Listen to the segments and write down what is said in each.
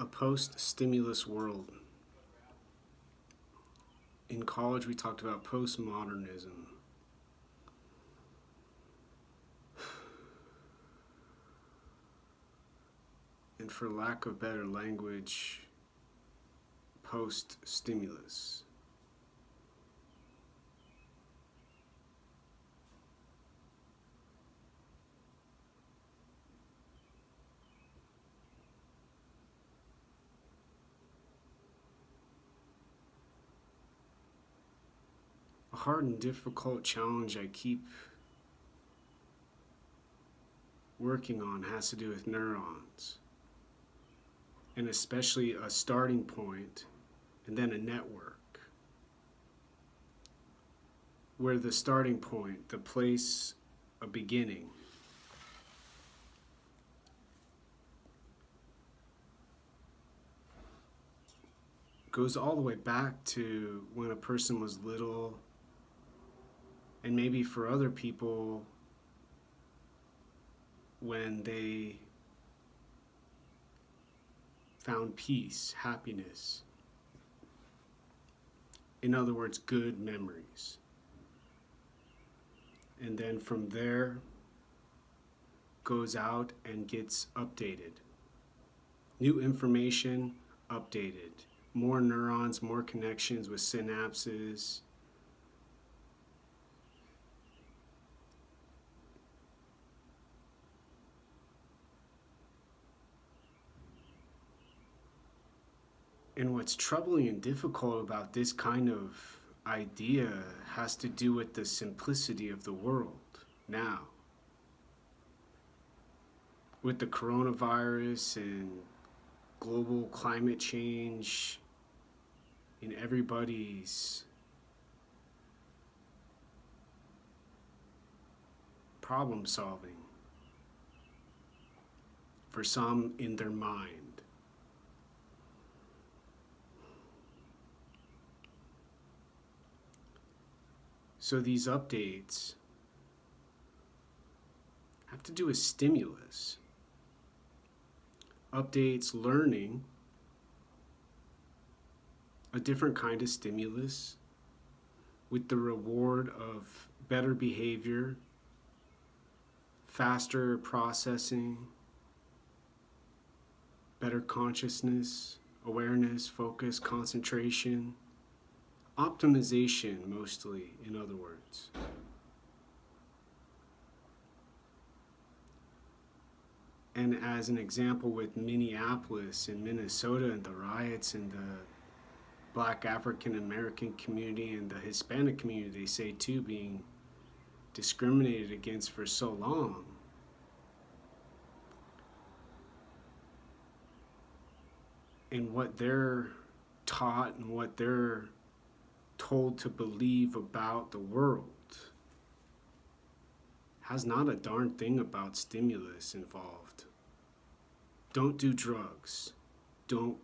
A post-stimulus world. In college, we talked about postmodernism. And for lack of better language, post-stimulus. A hard and difficult challenge I keep working on has to do with neurons, and especially a starting point and then a network, where the starting point, the place of beginning, goes all the way back to when a person was little, and maybe for other people when they found peace, happiness. In other words, good memories. And then from there goes out and gets updated. New information, updated. More neurons, more connections with synapses. And what's troubling and difficult about this kind of idea has to do with the simplicity of the world now. With the coronavirus and global climate change in everybody's problem solving, for some in their mind. So these updates have to do with stimulus. Updates, learning, a different kind of stimulus with the reward of better behavior, faster processing, better consciousness, awareness, focus, concentration, optimization mostly, in other words. And as an example with Minneapolis and Minnesota and the riots and the Black African American community and the Hispanic community, they say too, being discriminated against for so long. And what they're taught and what they're told to believe about the world has not a darn thing about stimulus involved. Don't do drugs. Don't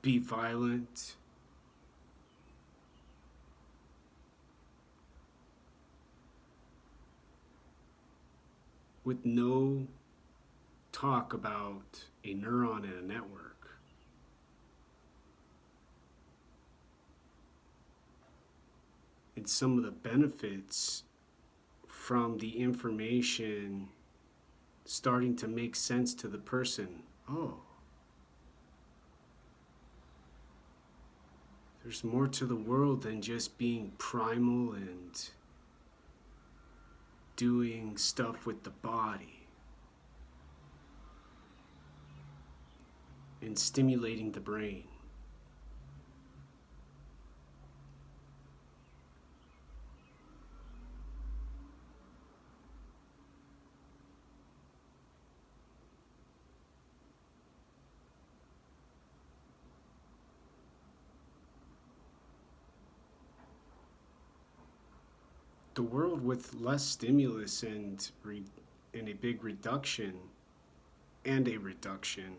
be violent. With no talk about a neuron and a network. And some of the benefits from the information starting to make sense to the person. Oh, there's more to the world than just being primal and doing stuff with the body and stimulating the brain. The world with less stimulus and a big reduction and a reduction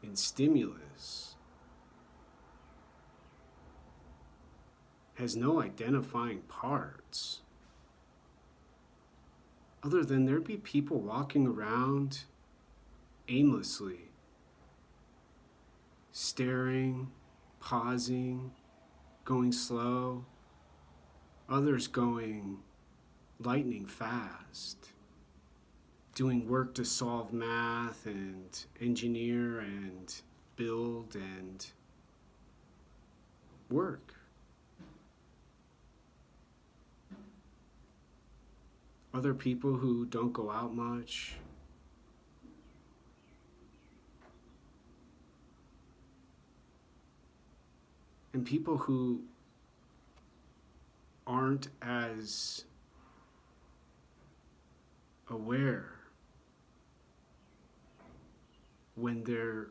in stimulus has no identifying parts, other than there'd be people walking around aimlessly, staring, pausing, going slow, others going lightning fast, doing work to solve math and engineer and build and work. Other people who don't go out much, and people who aren't as aware when they're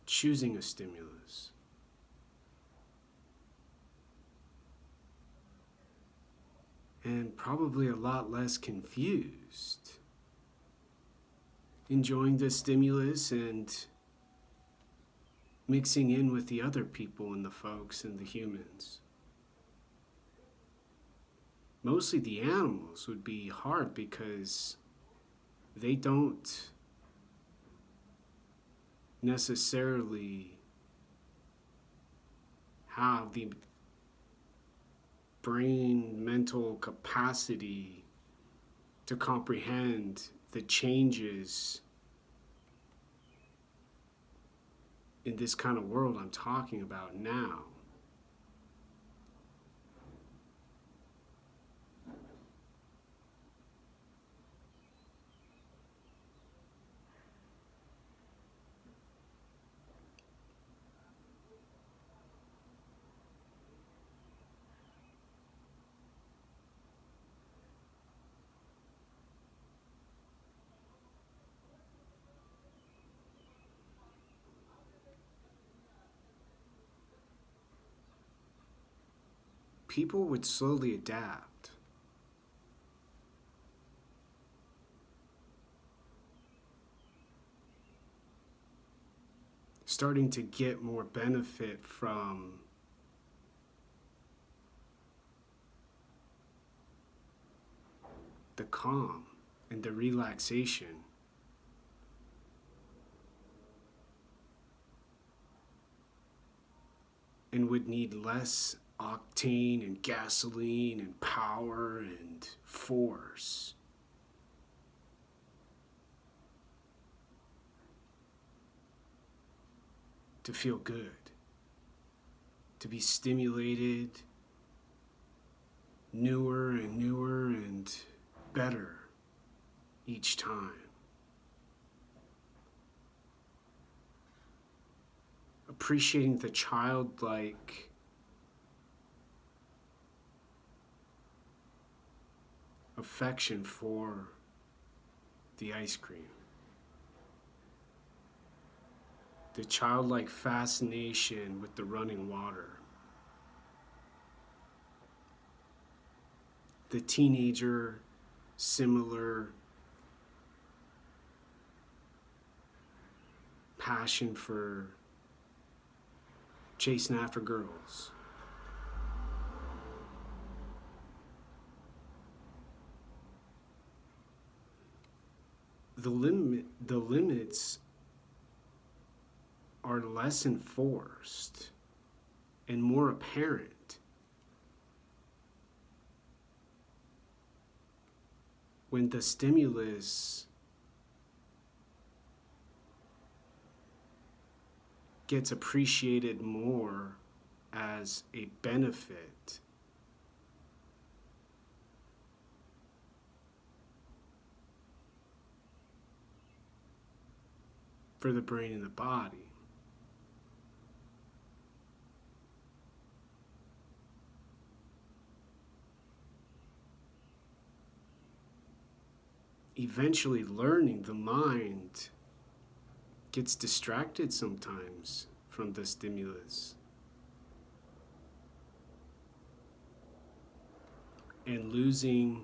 choosing a stimulus. And probably a lot less confused, enjoying the stimulus and mixing in with the other people and the folks and the humans. Mostly the animals would be hard because they don't necessarily have the brain mental capacity to comprehend the changes in this kind of world I'm talking about now. People would slowly adapt. Starting to get more benefit from the calm and the relaxation. And would need less octane and gasoline and power and force to feel good, to be stimulated newer and better each time. Appreciating the childlike affection for the ice cream, the childlike fascination with the running water, the teenager similar passion for chasing after girls. The limits are less enforced and more apparent when the stimulus gets appreciated more as a benefit for the brain and the body. Eventually learning, the mind gets distracted sometimes from the stimulus and losing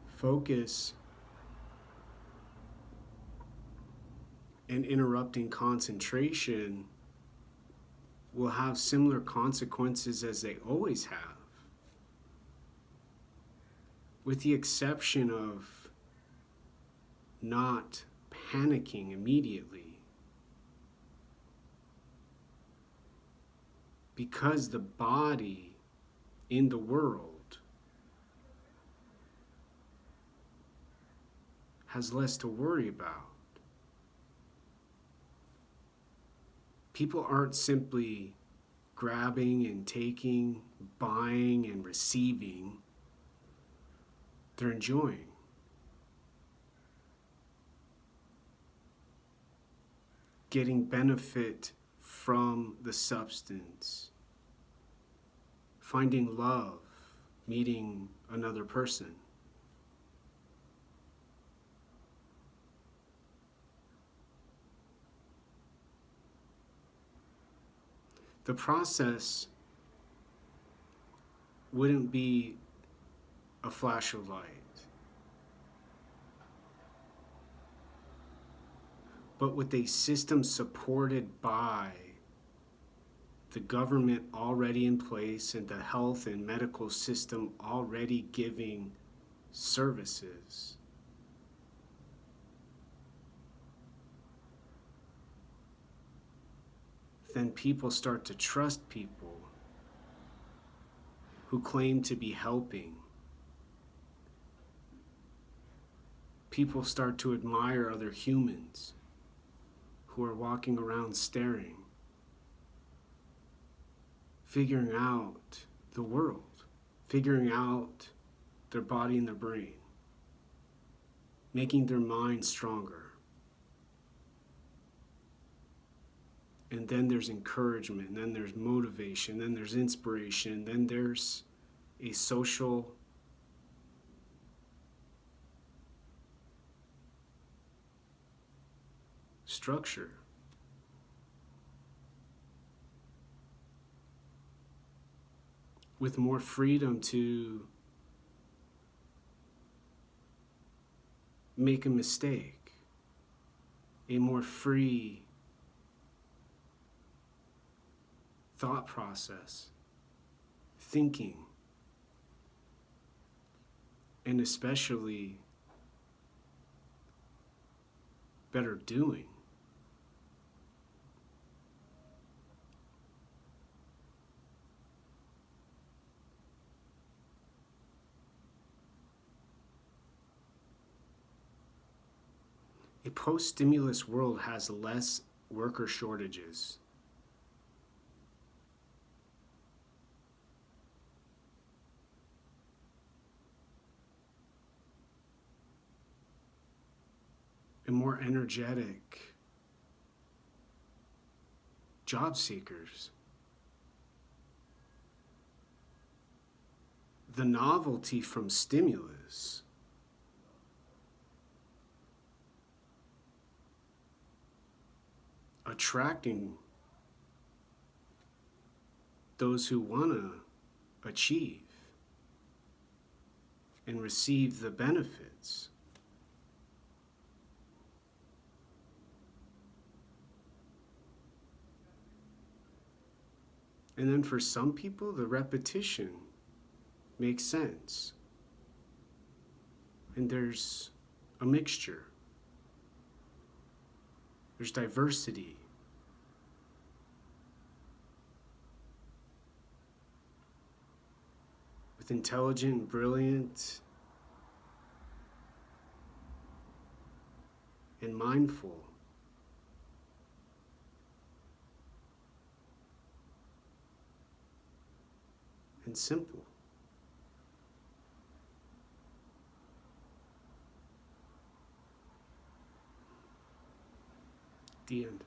focus and interrupting concentration will have similar consequences as they always have, with the exception of not panicking immediately because the body in the world has less to worry about. People aren't simply grabbing and taking, buying and receiving. They're enjoying. Getting benefit from the substance. Finding love, meeting another person. The process wouldn't be a flash of light, but with a system supported by the government already in place and the health and medical system already giving services. Then people start to trust people who claim to be helping. People start to admire other humans who are walking around staring, figuring out the world, figuring out their body and their brain, making their mind stronger. And then there's encouragement, and then there's motivation, then there's inspiration, then there's a social structure. With more freedom to make a mistake, a more free thought process, thinking, and especially better doing. A post-stimulus world has less worker shortages. And more energetic job seekers. The novelty from stimulus attracting those who want to achieve and receive the benefits. And then for some people, the repetition makes sense. And there's a mixture. There's diversity. With intelligent, brilliant, and mindful. And simple. The end.